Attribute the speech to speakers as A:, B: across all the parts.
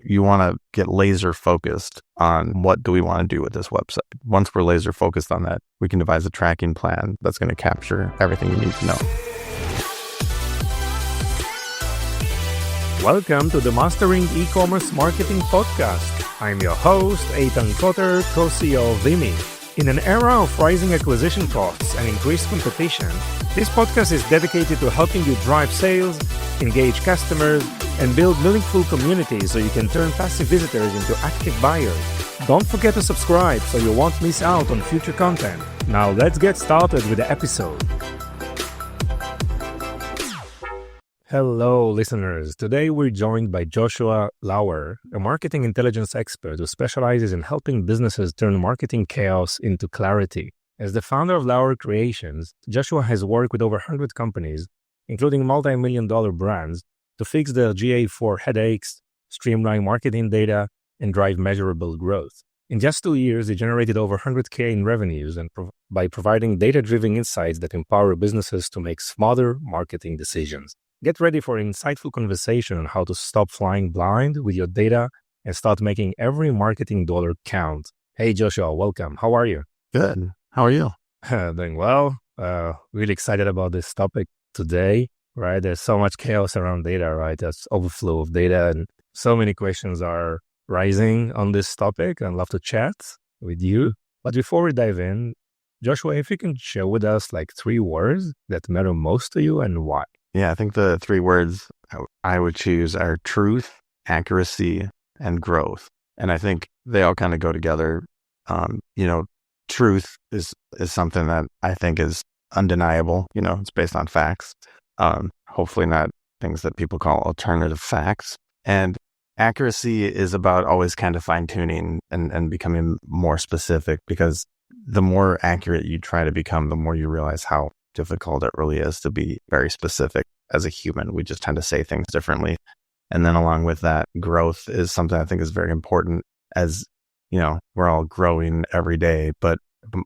A: you want to get laser focused on what do we want to do with this website. Once we're laser focused on that, we can devise a tracking plan that's going to capture everything you need to know.
B: Welcome to the Mastering E-commerce Marketing Podcast. I'm your host, Eitan Koter, co-CEO of Vimy. In an era of rising acquisition costs and increased competition, this podcast is dedicated to helping you drive sales, engage customers, and build meaningful communities so you can turn passive visitors into active buyers. Don't forget to subscribe so you won't miss out on future content. Now let's get started with the episode. Hello, listeners. Today we're joined by Joshua Lauer, a marketing intelligence expert who specializes in helping businesses turn marketing chaos into clarity. As the founder of Lauer Creations, Joshua has worked with over 100 companies, including multi-million-dollar brands, to fix their GA4 headaches, streamline marketing data, and drive measurable growth. In just 2 years, he generated over $100K in revenues by providing data-driven insights that empower businesses to make smarter marketing decisions. Get ready for an insightful conversation on how to stop flying blind with your data and start making every marketing dollar count. Hey, Joshua, welcome. How are you?
A: Good. How are you?
B: Doing well. Really excited about this topic today, right? There's so much chaos around data, right? There's overflow of data and so many questions are rising on this topic. I'd love to chat with you. But before we dive in, Joshua, if you can share with us like 3 words that matter most to you and why.
A: Yeah, I think the 3 words I would choose are truth, accuracy, and growth. And I think they all kind of go together. Truth is something that I think is undeniable. It's based on facts. Hopefully not things that people call alternative facts. And accuracy is about always kind of fine-tuning and becoming more specific, because the more accurate you try to become, the more you realize how difficult it really is to be very specific as a human. We just tend to say things differently. And then along with that, growth is something I think is very important, as we're all growing every day, but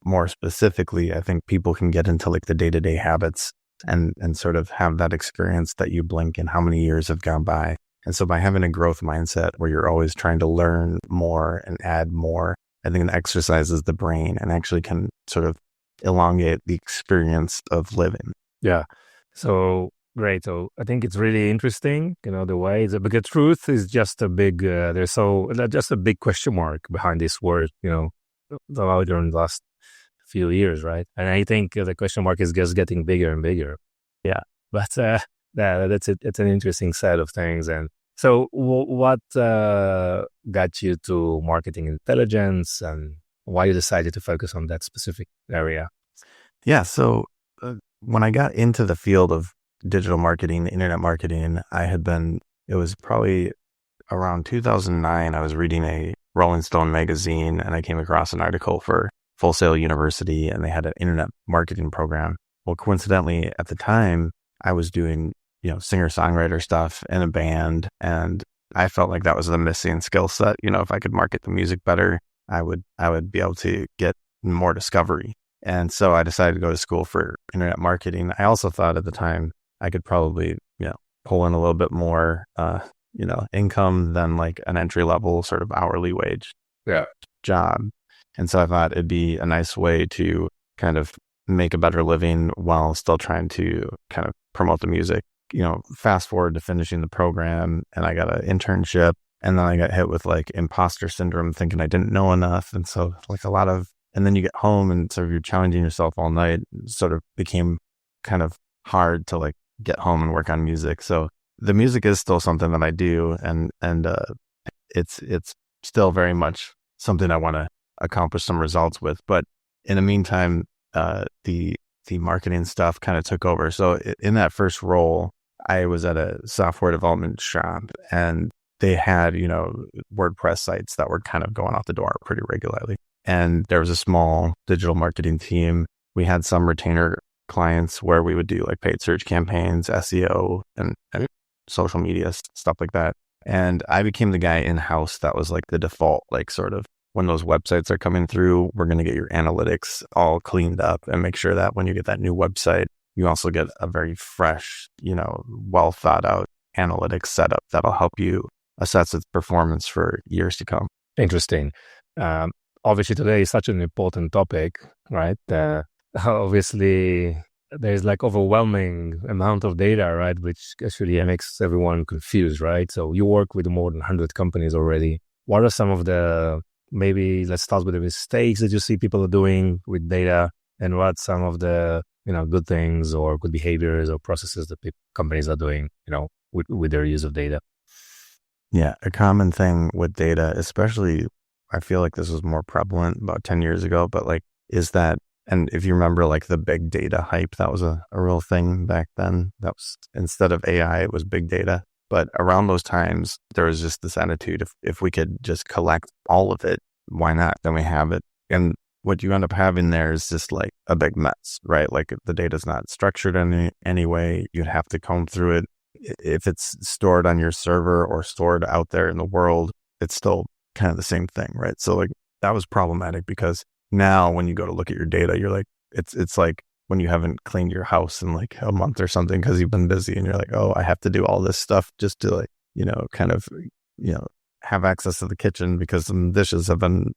A: more specifically, I think people can get into like the day-to-day habits and sort of have that experience that you blink and how many years have gone by. And so by having a growth mindset where you're always trying to learn more and add more, I think it exercises the brain and actually can sort of elongate the experience of living.
B: Yeah. So great. So I think it's really interesting, the way because truth is just a big, just a big question mark behind this word, during the last few years, right? And I think the question mark is just getting bigger and bigger. Yeah. But that's it. It's an interesting set of things. And so what got you to marketing intelligence and why you decided to focus on that specific area?
A: Yeah. So when I got into the field of digital marketing, internet marketing, it was probably around 2009, I was reading a Rolling Stone magazine and I came across an article for Full Sail University and they had an internet marketing program. Well, coincidentally, at the time, I was doing, singer-songwriter stuff in a band, and I felt like that was the missing skill set. If I could market the music better, I would be able to get more discovery. And so I decided to go to school for internet marketing. I also thought at the time I could probably, pull in a little bit more, income than like an entry level sort of hourly wage job. And so I thought it'd be a nice way to kind of make a better living while still trying to kind of promote the music. Fast forward to finishing the program and I got an internship, and then I got hit with like imposter syndrome, thinking I didn't know enough. And so like and then you get home and sort of you're challenging yourself all night. It sort of became kind of hard to like get home and work on music. So the music is still something that I do, and it's still very much something I want to accomplish some results with. But in the meantime, the marketing stuff kind of took over. So in that first role, I was at a software development shop, and they had, WordPress sites that were kind of going out the door pretty regularly. And there was a small digital marketing team. We had some retainer clients where we would do like paid search campaigns, SEO, and social media, stuff like that. And I became the guy in-house that was like the default, like sort of when those websites are coming through, we're going to get your analytics all cleaned up and make sure that when you get that new website, you also get a very fresh, well thought out analytics setup that'll help you assess its performance for years to come.
B: Interesting. Obviously, today is such an important topic, right? Obviously, there's like overwhelming amount of data, right? Which actually makes everyone confused, right? So you work with more than 100 companies already. What are some of maybe let's start with the mistakes that you see people are doing with data, and what some of the, good things or good behaviors or processes that companies are doing, with their use of data?
A: Yeah, a common thing with data, especially, I feel like this was more prevalent about 10 years ago, but like, is that, and if you remember like the big data hype, that was a real thing back then. That was, instead of AI, it was big data. But around those times, there was just this attitude, if we could just collect all of it, why not? Then we have it. And what you end up having there is just like a big mess, right? Like the data's not structured in any way. You'd have to comb through it. If it's stored on your server or stored out there in the world, it's still kind of the same thing, right? So like that was problematic, because now when you go to look at your data, you're like, it's like when you haven't cleaned your house in like a month or something because you've been busy, and you're like, oh, I have to do all this stuff just to like, kind of, have access to the kitchen because some dishes have been,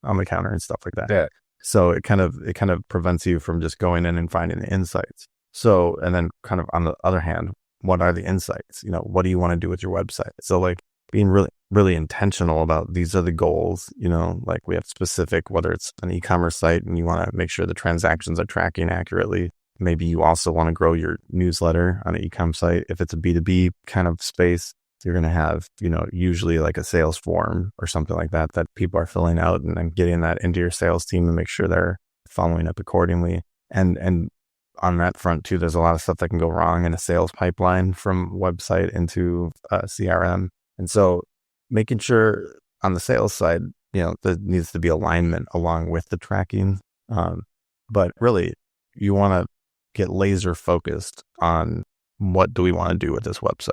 A: on the counter and stuff like that.
B: Yeah.
A: So it kind of prevents you from just going in and finding the insights. So, and then kind of on the other hand, what are the insights? What do you want to do with your website? So like being really, really intentional about these are the goals, like we have specific, whether it's an e-commerce site and you want to make sure the transactions are tracking accurately. Maybe you also want to grow your newsletter on an e-com site. If it's a B2B kind of space, you're going to have, usually like a sales form or something like that people are filling out, and then getting that into your sales team and make sure they're following up accordingly. And on that front too, there's a lot of stuff that can go wrong in a sales pipeline from website into CRM. And so making sure on the sales side, there needs to be alignment along with the tracking. But really, you want to get laser focused on what do we want to do with this website.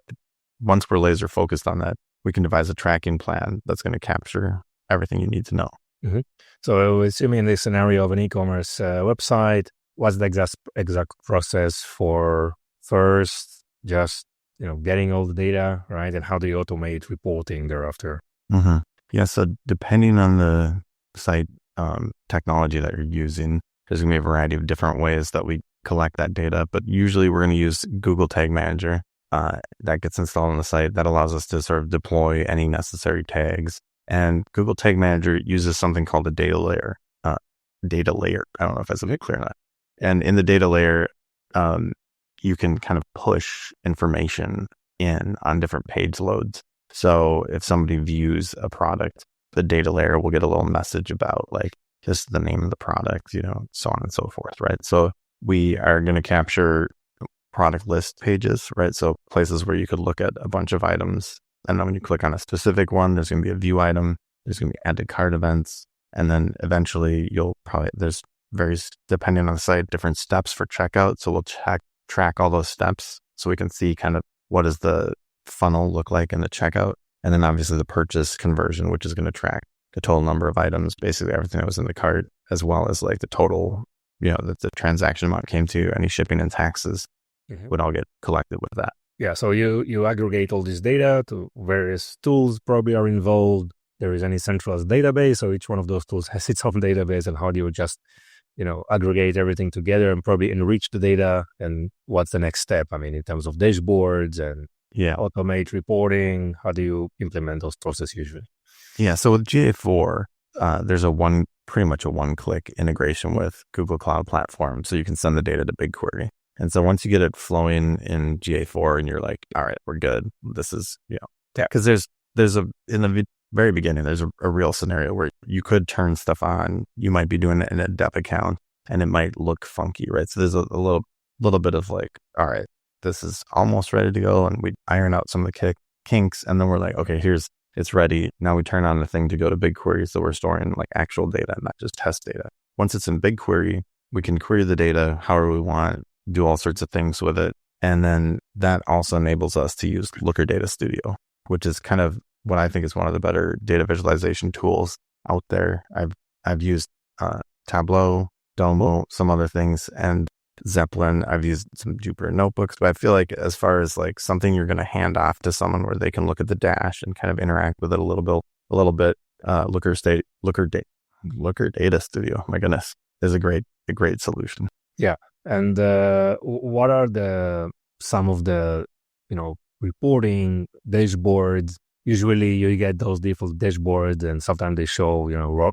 A: Once we're laser focused on that, we can devise a tracking plan that's going to capture everything you need to know.
B: Mm-hmm. So assuming in the scenario of an e-commerce website, what's the exact process for first just, getting all the data, right? And how do you automate reporting thereafter?
A: Mm-hmm. Yeah. So depending on the site technology that you're using, there's going to be a variety of different ways that we collect that data, but usually we're going to use Google Tag Manager. That gets installed on the site. That allows us to sort of deploy any necessary tags. And Google Tag Manager uses something called a data layer. I don't know if that's a bit clear or not. And in the data layer, you can kind of push information in on different page loads. So if somebody views a product, the data layer will get a little message about like just the name of the product, so on and so forth, right? So we are going to capture product list pages, right? So places where you could look at a bunch of items. And then when you click on a specific one, there's going to be a view item, there's going to be added cart events. And then eventually there's various, depending on the site, different steps for checkout. So we'll track all those steps so we can see kind of what does the funnel look like in the checkout. And then obviously the purchase conversion, which is going to track the total number of items, basically everything that was in the cart, as well as like the total, that the transaction amount came to, any shipping and taxes would all get collected with that.
B: Yeah. So you aggregate all this data to various tools probably are involved. There is any centralized database, so each one of those tools has its own database, and how do you just, aggregate everything together and probably enrich the data, and what's the next step? I mean, in terms of dashboards and automate reporting, how do you implement those processes usually?
A: Yeah. So with GA4, there's pretty much a one-click integration with Google Cloud Platform. So you can send the data to BigQuery. And so once you get it flowing in GA4 and you're like, all right, we're good. This is, because in the very beginning, there's a real scenario where you could turn stuff on. You might be doing it in a dev account and it might look funky, right? So there's a little bit of like, all right, this is almost ready to go. And we iron out some of the kinks. And then we're like, okay, it's ready. Now we turn on the thing to go to BigQuery. So we're storing like actual data, not just test data. Once it's in BigQuery, we can query the data however we want, do all sorts of things with it. And then that also enables us to use Looker Data Studio, which is kind of what I think is one of the better data visualization tools out there. I've used Tableau, Domo, some other things, and Zeppelin. I've used some Jupyter notebooks, but I feel like as far as like something you're going to hand off to someone where they can look at the dash and kind of interact with it a little bit, Looker Data Studio, my goodness, is a great solution.
B: Yeah. And what are some of the, reporting dashboards? Usually you get those default dashboards and sometimes they show,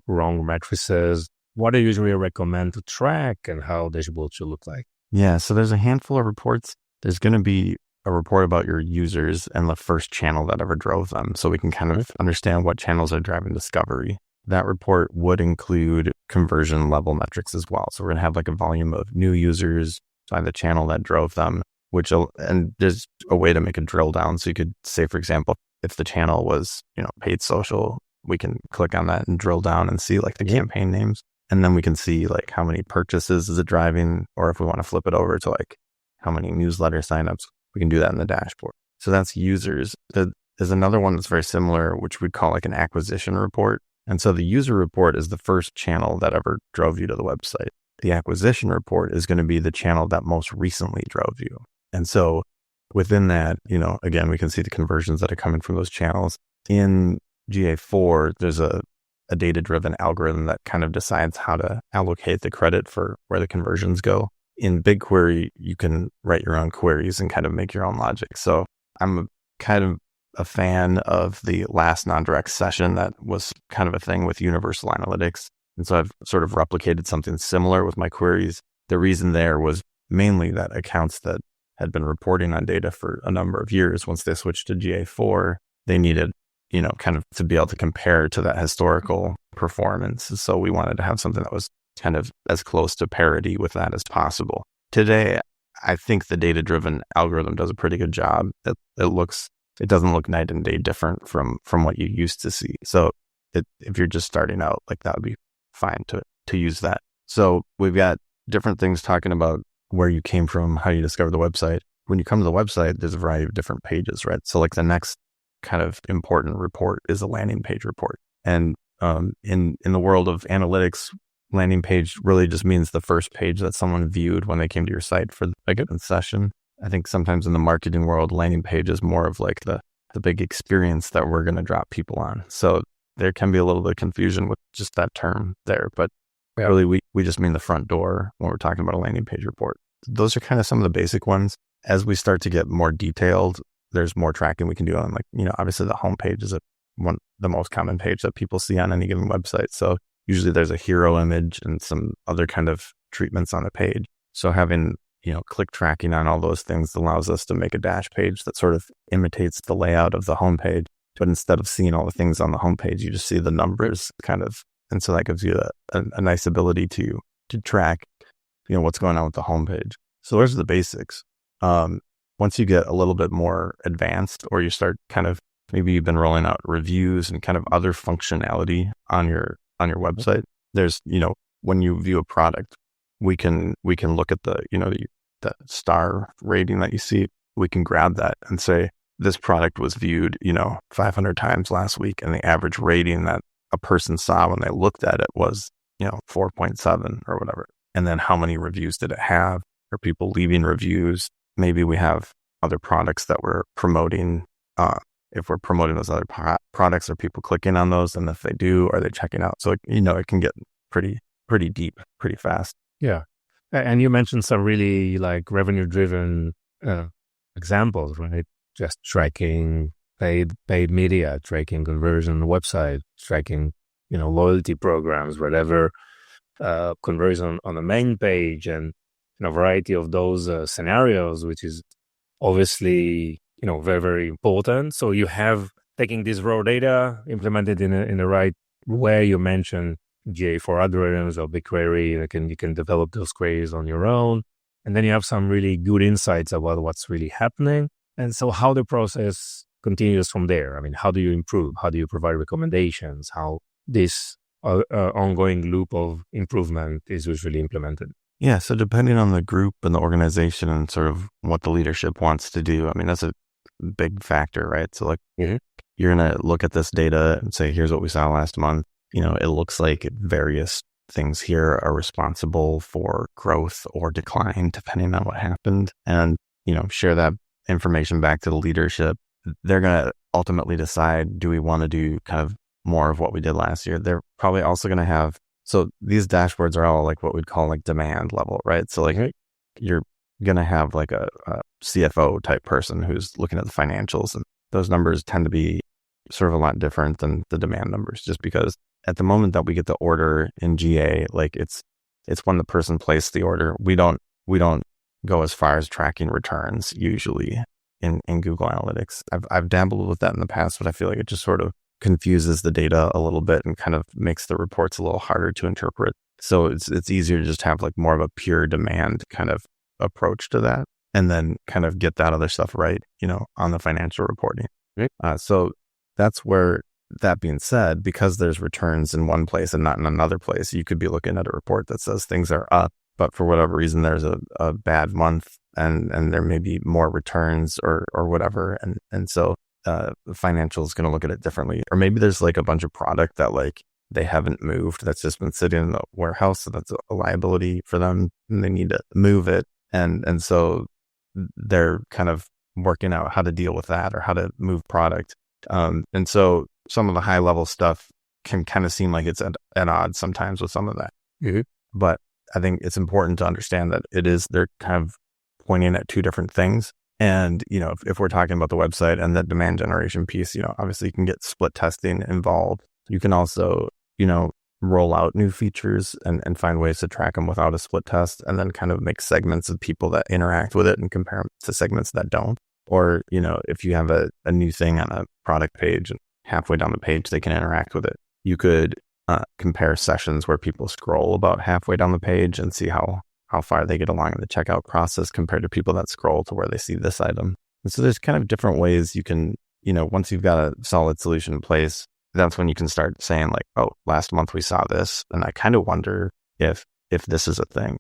B: wrong matrices. What do you usually recommend to track and how dashboards should look like?
A: Yeah, so there's a handful of reports. There's going to be a report about your users and the first channel that ever drove them, so we can kind of understand what channels are driving discovery. That report would include conversion level metrics as well. So we're going to have like a volume of new users by the channel that drove them, and there's a way to make a drill down. So you could say, for example, if the channel was, paid social, we can click on that and drill down and see like the campaign names. And then we can see like how many purchases is it driving, or if we want to flip it over to like how many newsletter signups, we can do that in the dashboard. So that's users. There's another one that's very similar, which we'd call like an acquisition report. And so the user report is the first channel that ever drove you to the website. The acquisition report is going to be the channel that most recently drove you. And so within that, again, we can see the conversions that are coming from those channels. In GA4, there's a data-driven algorithm that kind of decides how to allocate the credit for where the conversions go. In BigQuery, you can write your own queries and kind of make your own logic. So I'm kind of a fan of the last non-direct session that was kind of a thing with Universal Analytics. And so I've sort of replicated something similar with my queries. The reason there was mainly that accounts that had been reporting on data for a number of years, once they switched to GA4, they needed kind of to be able to compare to that historical performance. So we wanted to have something that was kind of as close to parity with that as possible. Today, I think the data-driven algorithm does a pretty good job. It doesn't look night and day different from what you used to see. So if you're just starting out, like that would be fine to use that. So we've got different things talking about where you came from, how you discover the website. When you come to the website, there's a variety of different pages, right? So like the next kind of important report is a landing page report. And in the world of analytics, landing page really just means the first page that someone viewed when they came to your site for a given session. I think sometimes in the marketing world, landing page is more of like the big experience that we're going to drop people on. So there can be a little bit of confusion with just that term there, but really we just mean the front door when we're talking about a landing page report. Those are kind of some of the basic ones. As we start to get more detailed, there's more tracking we can do on, like, obviously the homepage is the most common page that people see on any given website. So usually there's a hero image and some other kind of treatments on the page. So having, click tracking on all those things allows us to make a dash page that sort of imitates the layout of the homepage. But instead of seeing all the things on the homepage, you just see the numbers kind of. And so that gives you a nice ability to track, what's going on with the homepage. So those are the basics. Once you get a little bit more advanced, or you start kind of, maybe you've been rolling out reviews and kind of other functionality on your website, there's, when you view a product, we can look at the star rating that you see. We can grab that and say, this product was viewed, 500 times last week, and the average rating that a person saw when they looked at it was, 4.7 or whatever. And then how many reviews did it have? Are people leaving reviews? Maybe we have other products that we're promoting. If we're promoting those other products, are people clicking on those? And if they do, are they checking out? So, it can get pretty deep, pretty fast.
B: Yeah. And you mentioned some really like revenue-driven examples, right? Just tracking paid media, tracking conversion website, tracking, loyalty programs, whatever, conversion on the main page, and a variety of those scenarios, which is obviously, very, very important. So you have taking this raw data, implemented in the right way. You mentioned GA4 algorithms or BigQuery. You can develop those queries on your own. And then you have some really good insights about what's really happening. And so how the process continues from there. I mean, how do you improve? How do you provide recommendations? How this ongoing loop of improvement is usually implemented?
A: Yeah, so depending on the group and the organization and sort of what the leadership wants to do, I mean, that's a big factor, right? So like you're going to look at this data and say, here's what we saw last month. It looks like various things here are responsible for growth or decline, depending on what happened, and, share that information back to the leadership. They're going to ultimately decide, do we want to do kind of more of what we did last year? They're probably also going to have, so these dashboards are all like what we'd call like demand level, right? So like you're going to have like a CFO type person who's looking at the financials, and those numbers tend to be sort of a lot different than the demand numbers, just because at the moment that we get the order in GA, like it's when the person placed the order. We don't go as far as tracking returns usually in Google Analytics. I've dabbled with that in the past, but I feel like it just sort of confuses the data a little bit and kind of makes the reports a little harder to interpret. So it's easier to just have like more of a pure demand kind of approach to that, and then kind of get that other stuff right, on the financial reporting. So that's where, that being said, because there's returns in one place and not in another place, you could be looking at a report that says things are up, but for whatever reason, there's a bad month and there may be more returns or whatever. And so the financial is going to look at it differently. Or maybe there's like a bunch of product that like they haven't moved, that's just been sitting in the warehouse. So that's a liability for them and they need to move it. And so they're kind of working out how to deal with that or how to move product. And so some of the high level stuff can kind of seem like it's at odds sometimes with some of that.
B: Mm-hmm.
A: But I think it's important to understand that they're kind of pointing at two different things. And, if we're talking about the website and the demand generation piece, obviously you can get split testing involved. You can also, roll out new features and find ways to track them without a split test, and then kind of make segments of people that interact with it and compare them to segments that don't. Or, if you have a new thing on a product page and halfway down the page, they can interact with it. You could compare sessions where people scroll about halfway down the page and see how far they get along in the checkout process compared to people that scroll to where they see this item. And so there's kind of different ways you can, once you've got a solid solution in place, that's when you can start saying like, oh, last month we saw this, and I kind of wonder if this is a thing,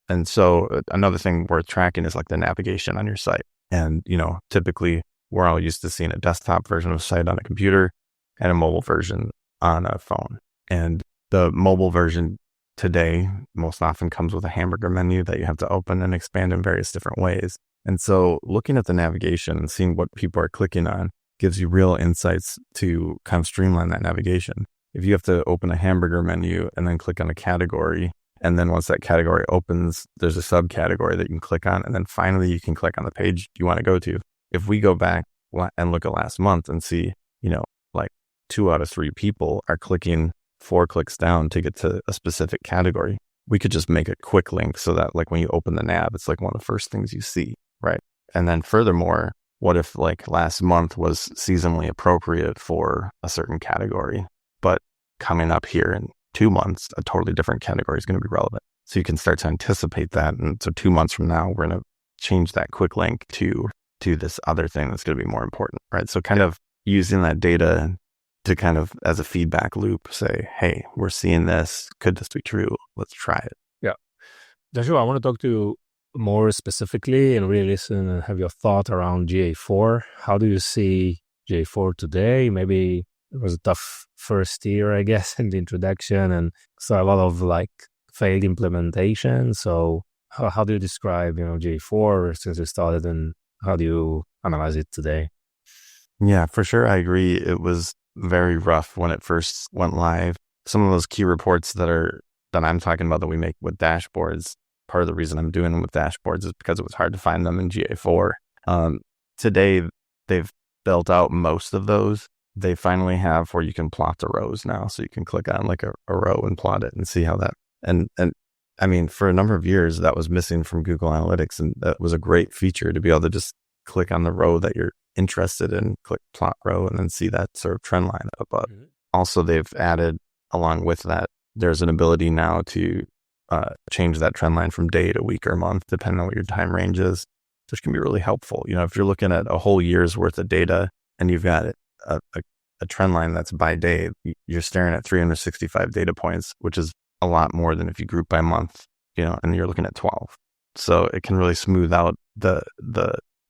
A: And so another thing worth tracking is like the navigation on your site. And, typically we're all used to seeing a desktop version of a site on a computer and a mobile version on a phone. And the mobile version today most often comes with a hamburger menu that you have to open and expand in various different ways. And so looking at the navigation and seeing what people are clicking on gives you real insights to kind of streamline that navigation. If you have to open a hamburger menu and then click on a category, and then once that category opens, there's a subcategory that you can click on, and then finally you can click on the page you want to go to. If we go back and look at last month and see, like 2 out of 3 people are clicking 4 clicks down to get to a specific category, we could just make a quick link so that like when you open the nav, it's like one of the first things you see, right? And then furthermore, what if like last month was seasonally appropriate for a certain category, but coming up here in 2 months, a totally different category is going to be relevant. So you can start to anticipate that. And so 2 months from now, we're going to change that quick link to this other thing that's going to be more important, right? So kind of using that data to kind of as a feedback loop say, hey, we're seeing this. Could this be true? Let's try it.
B: Yeah. Joshua, I want to talk to you more specifically and really listen and have your thought around GA4. How do you see GA4 today? Maybe it was a tough first year, I guess, in the introduction, and so a lot of like failed implementation. So how do you describe, GA4 since you started, and how do you analyze it today?
A: Yeah, for sure. I agree. It was very rough when it first went live. Some of those key reports that I'm talking about that we make with dashboards, part of the reason I'm doing them with dashboards is because it was hard to find them in GA4. Today, they've built out most of those. They finally have where you can plot the rows now. So you can click on like a row and plot it and see how that, and I mean, for a number of years that was missing from Google Analytics. And that was a great feature to be able to just click on the row that you're interested in, click plot row, and then see that sort of trend line up above. Mm-hmm. Also, they've added along with that, there's an ability now to change that trend line from day to week or month, depending on what your time range is, which can be really helpful. If you're looking at a whole year's worth of data and you've got a trend line that's by day, you're staring at 365 data points, which is a lot more than if you group by month, and you're looking at 12. So it can really smooth out the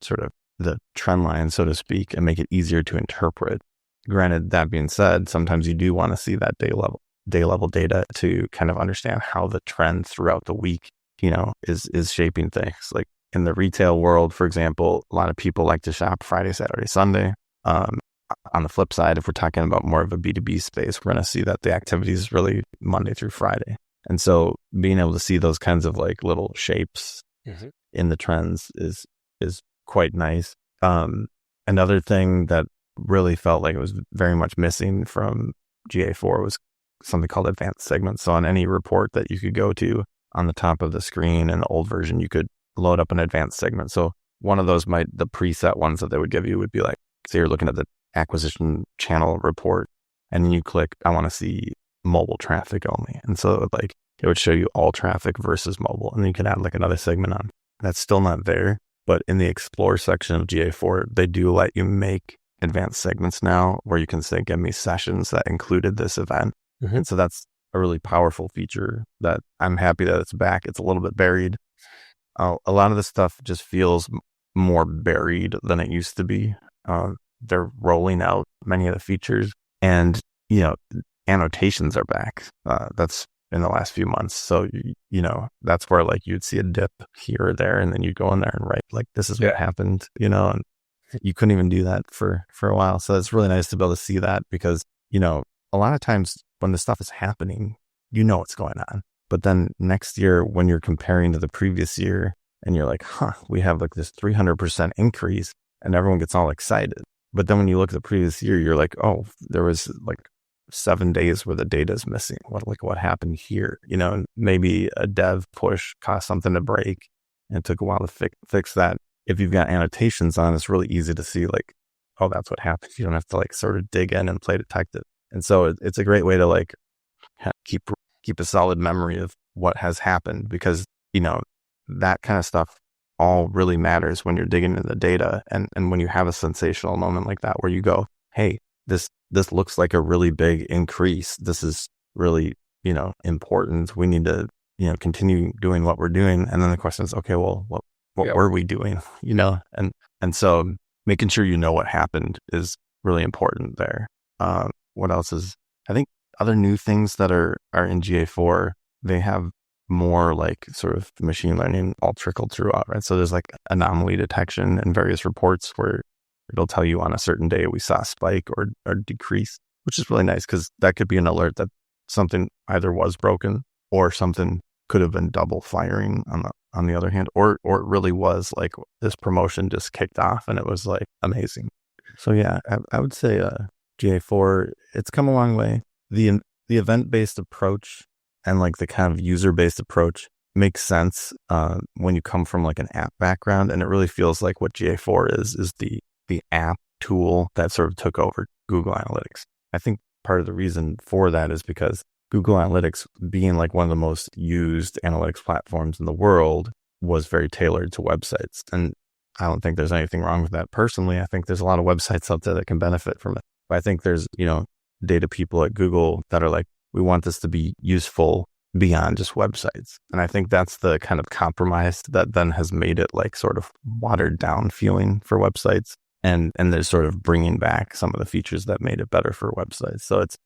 A: sort of the trend line, so to speak, and make it easier to interpret. Granted, that being said, sometimes you do want to see that day level. day level data to kind of understand how the trend throughout the week, is shaping things. Like in the retail world, for example, a lot of people like to shop Friday, Saturday, Sunday. On the flip side, if we're talking about more of a B2B space, we're going to see that the activity is really Monday through Friday. And so being able to see those kinds of like little shapes in the trends is quite nice. Another thing that really felt like it was very much missing from GA4 was something called advanced segments. So on any report that you could go to on the top of the screen in the old version, you could load up an advanced segment. So one of those the preset ones that they would give you would be like, say you're looking at the acquisition channel report and then you click, I want to see mobile traffic only. And so it would show you all traffic versus mobile. And then you could add like another segment on. That's still not there. But in the explore section of GA4, they do let you make advanced segments now where you can say, give me sessions that included this event. And so that's a really powerful feature that I'm happy that it's back. It's a little bit buried. A lot of the stuff just feels more buried than it used to be. They're rolling out many of the features and, annotations are back. That's in the last few months. So, that's where like you'd see a dip here or there and then you'd go in there and write like, this is what happened, and you couldn't even do that for a while. So it's really nice to be able to see that because, a lot of times when the stuff is happening, what's going on. But then next year, when you're comparing to the previous year and you're like, we have like this 300% increase and everyone gets all excited. But then when you look at the previous year, you're like, oh, there was like 7 days where the data is missing. What happened here? And maybe a dev push caused something to break and it took a while to fix that. If you've got annotations on, it's really easy to see like, oh, that's what happened. You don't have to like sort of dig in and play detective. And so it's a great way to like keep a solid memory of what has happened because, that kind of stuff all really matters when you're digging into the data. And when you have a sensational moment like that, where you go, hey, this looks like a really big increase. This is really, important. We need to, continue doing what we're doing. And then the question is, okay, well, what were we doing? And so making sure what happened is really important there. What else is, I think other new things that are in GA4, they have more like sort of machine learning all trickled throughout, right? So there's like anomaly detection and various reports where it'll tell you on a certain day we saw a spike or decrease, which is really nice because that could be an alert that something either was broken or something could have been double firing on the other hand, or it really was like this promotion just kicked off and it was like amazing. So yeah, I would say GA4, it's come a long way. The event-based approach and like the kind of user-based approach makes sense when you come from like an app background, and it really feels like what GA4 is the app tool that sort of took over Google Analytics. I think part of the reason for that is because Google Analytics, being like one of the most used analytics platforms in the world, was very tailored to websites. And I don't think there's anything wrong with that personally. I think there's a lot of websites out there that can benefit from it. But I think there's, data people at Google that are like, we want this to be useful beyond just websites. And I think that's the kind of compromise that then has made it like sort of watered down feeling for websites. And they're sort of bringing back some of the features that made it better for websites. So it's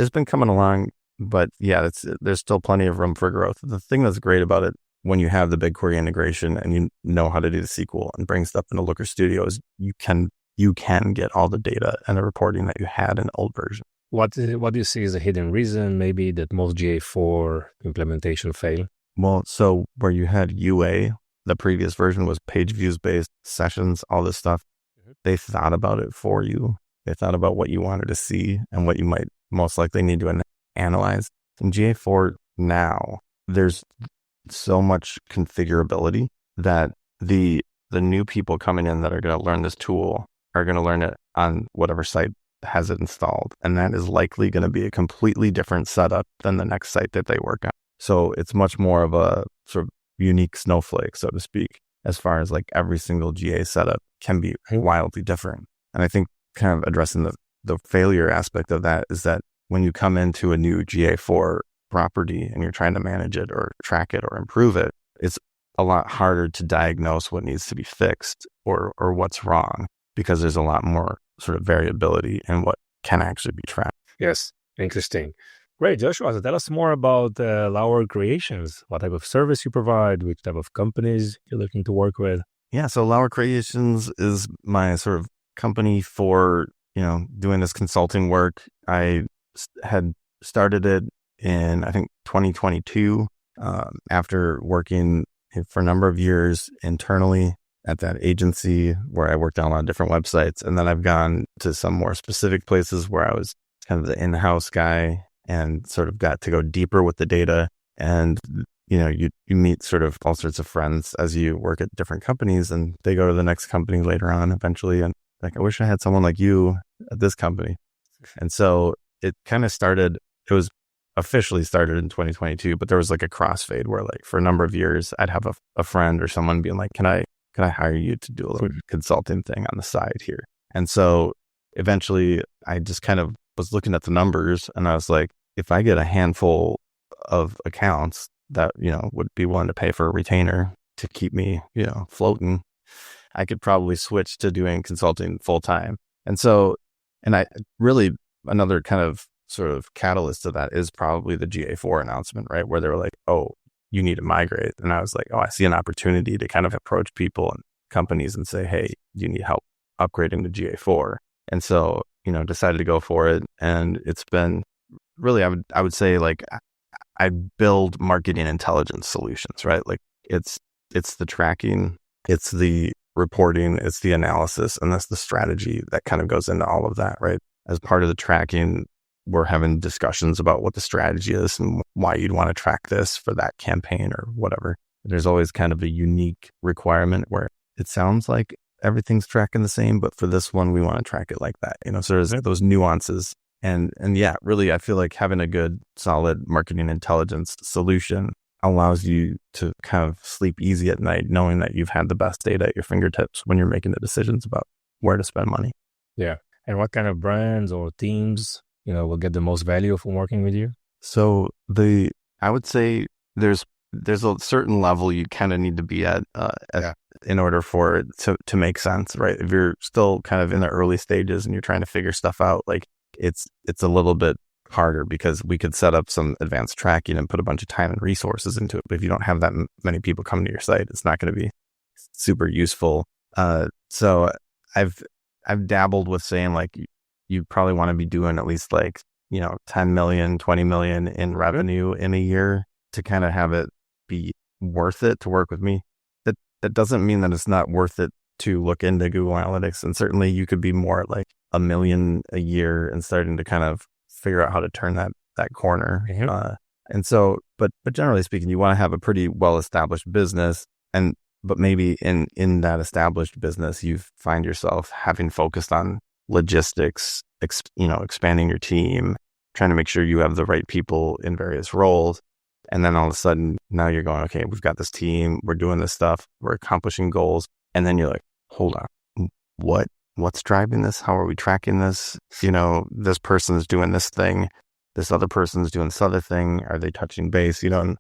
A: been coming along, but yeah, there's still plenty of room for growth. The thing that's great about it, when you have the BigQuery integration and you know how to do the SQL and bring stuff into Looker Studio, is you can get all the data and the reporting that you had in the old version.
B: What do you see as a hidden reason maybe that most GA4 implementation fail?
A: Well, so where you had UA, the previous version was page views based, sessions, all this stuff. They thought about it for you. They thought about what you wanted to see and what you might most likely need to analyze. In GA4 now, there's so much configurability that the new people coming in that are going to learn this tool are going to learn it on whatever site has it installed. And that is likely going to be a completely different setup than the next site that they work on. So it's much more of a sort of unique snowflake, so to speak, as far as like every single GA setup can be wildly different. And I think kind of addressing the failure aspect of that is that when you come into a new GA4 property and you're trying to manage it or track it or improve it, it's a lot harder to diagnose what needs to be fixed or what's wrong, because there's a lot more sort of variability in what can actually be tracked.
B: Yes, interesting. Great, Joshua. So tell us more about Lauer Creations. What type of service you provide, which type of companies you're looking to work with.
A: Yeah, so Lauer Creations is my sort of company for, doing this consulting work. I had started it in, I think, 2022, after working for a number of years internally at that agency where I worked on a lot of different websites. And then I've gone to some more specific places where I was kind of the in-house guy and sort of got to go deeper with the data. And, you meet sort of all sorts of friends as you work at different companies, and they go to the next company later on eventually. And like, I wish I had someone like you at this company. And so it kind of started, it was officially started in 2022, but there was like a crossfade where like for a number of years, I'd have a friend or someone being like, can I hire you to do a little consulting thing on the side here? And so eventually I just kind of was looking at the numbers and I was like, if I get a handful of accounts that, would be willing to pay for a retainer to keep me, floating, I could probably switch to doing consulting full time. And so, and I really, another kind of sort of catalyst to that is probably the GA4 announcement, right? Where they were like, oh, you need to migrate. And I was like, oh, I see an opportunity to kind of approach people and companies and say, hey, do you need help upgrading to GA4? And so, decided to go for it. And it's been really, I would say like, I build marketing intelligence solutions, right? Like it's the tracking, it's the reporting, it's the analysis, and that's the strategy that kind of goes into all of that, right? As part of the tracking, we're having discussions about what the strategy is and why you'd want to track this for that campaign or whatever. There's always kind of a unique requirement where it sounds like everything's tracking the same, but for this one, we want to track it like that, so there's those nuances. And yeah, really, I feel like having a good, solid marketing intelligence solution allows you to kind of sleep easy at night, knowing that you've had the best data at your fingertips when you're making the decisions about where to spend money.
B: Yeah. And what kind of brands or teams, will get the most value from working with you?
A: So I would say there's a certain level you kind of need to be at in order for it to make sense, right? If you're still kind of in the early stages and you're trying to figure stuff out, like it's a little bit harder because we could set up some advanced tracking and put a bunch of time and resources into it. But if you don't have that many people come to your site, it's not going to be super useful. So I've dabbled with saying like you probably want to be doing at least like, 10 million, 20 million in revenue in a year to kind of have it be worth it to work with me. That doesn't mean that it's not worth it to look into Google Analytics. And certainly you could be more like 1 million a year and starting to kind of figure out how to turn that corner.
B: Mm-hmm.
A: And so, but generally speaking, you want to have a pretty well-established business, but maybe in that established business, you find yourself having focused on logistics, expanding your team, trying to make sure you have the right people in various roles. And then all of a sudden, now you're going, okay, we've got this team, we're doing this stuff, we're accomplishing goals. And then you're like, hold on, what's driving this? How are we tracking this? This person's doing this thing, this other person's doing this other thing. Are they touching base? And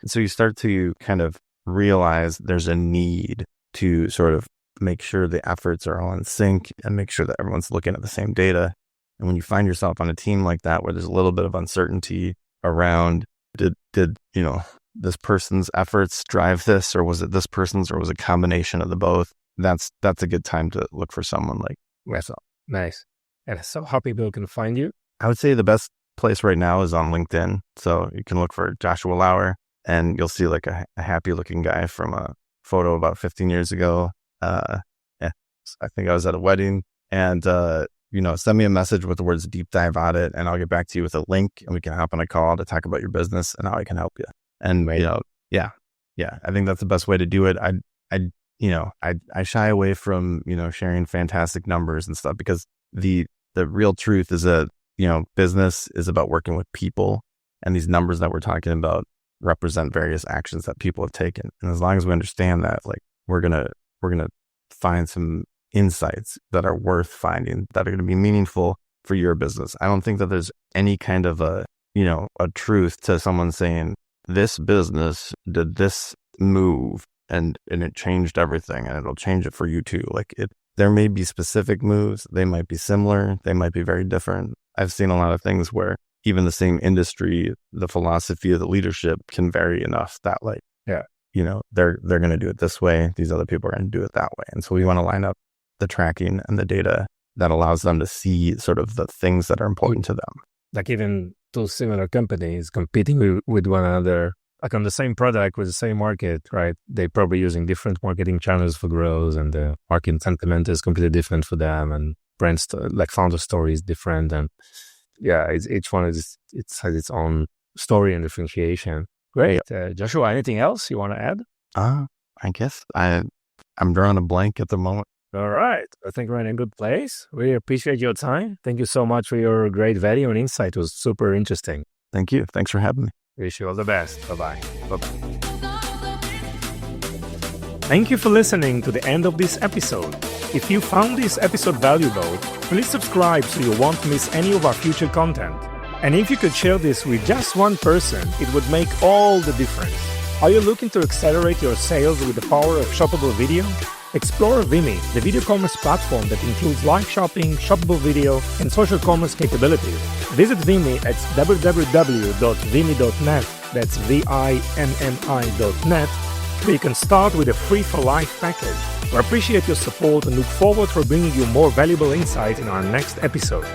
A: so you start to kind of realize there's a need to sort of make sure the efforts are all in sync and make sure that everyone's looking at the same data. And when you find yourself on a team like that, where there's a little bit of uncertainty around, did this person's efforts drive this, or was it this person's, or was it a combination of the both? That's a good time to look for someone like myself.
B: Nice. And so how people can find you?
A: I would say the best place right now is on LinkedIn. So you can look for Joshua Lauer and you'll see like a happy looking guy from a photo about 15 years ago. I think I was at a wedding, and, send me a message with the words deep dive audit, and I'll get back to you with a link and we can hop on a call to talk about your business and how I can help you. And, I think that's the best way to do it. I shy away from, sharing fantastic numbers and stuff, because the real truth is that, business is about working with people, and these numbers that we're talking about represent various actions that people have taken. And as long as we understand that, like, we're going to find some insights that are worth finding, that are going to be meaningful for your business. I don't think that there's any kind of a truth to someone saying this business did this move and it changed everything and it'll change it for you too. Like there may be specific moves. They might be similar. They might be very different. I've seen a lot of things where, even the same industry, the philosophy of the leadership can vary enough that like, they're going to do it this way. These other people are going to do it that way. And so we want to line up the tracking and the data that allows them to see sort of the things that are important to them.
B: Like even two similar companies competing with one another, like on the same product with the same market, right? They're probably using different marketing channels for growth, and the market sentiment is completely different for them, and like founder story is different. And each one has its own story and differentiation. Great. Joshua, anything else you want to add?
A: I guess I'm drawing a blank at the moment.
B: All right. I think we're in a good place. We appreciate your time. Thank you so much for your great value and insight. It was super interesting.
A: Thank you. Thanks for having me.
B: Wish you all the best. Bye-bye. Bye-bye. Thank you for listening to the end of this episode. If you found this episode valuable, please subscribe so you won't miss any of our future content. And if you could share this with just one person, it would make all the difference. Are you looking to accelerate your sales with the power of shoppable video? Explore Vimy, the video commerce platform that includes live shopping, shoppable video, and social commerce capabilities. Visit Vimy at www.vimy.net, that's VIMMI.net, where you can start with a free for life package. We appreciate your support and look forward for bringing you more valuable insight in our next episode.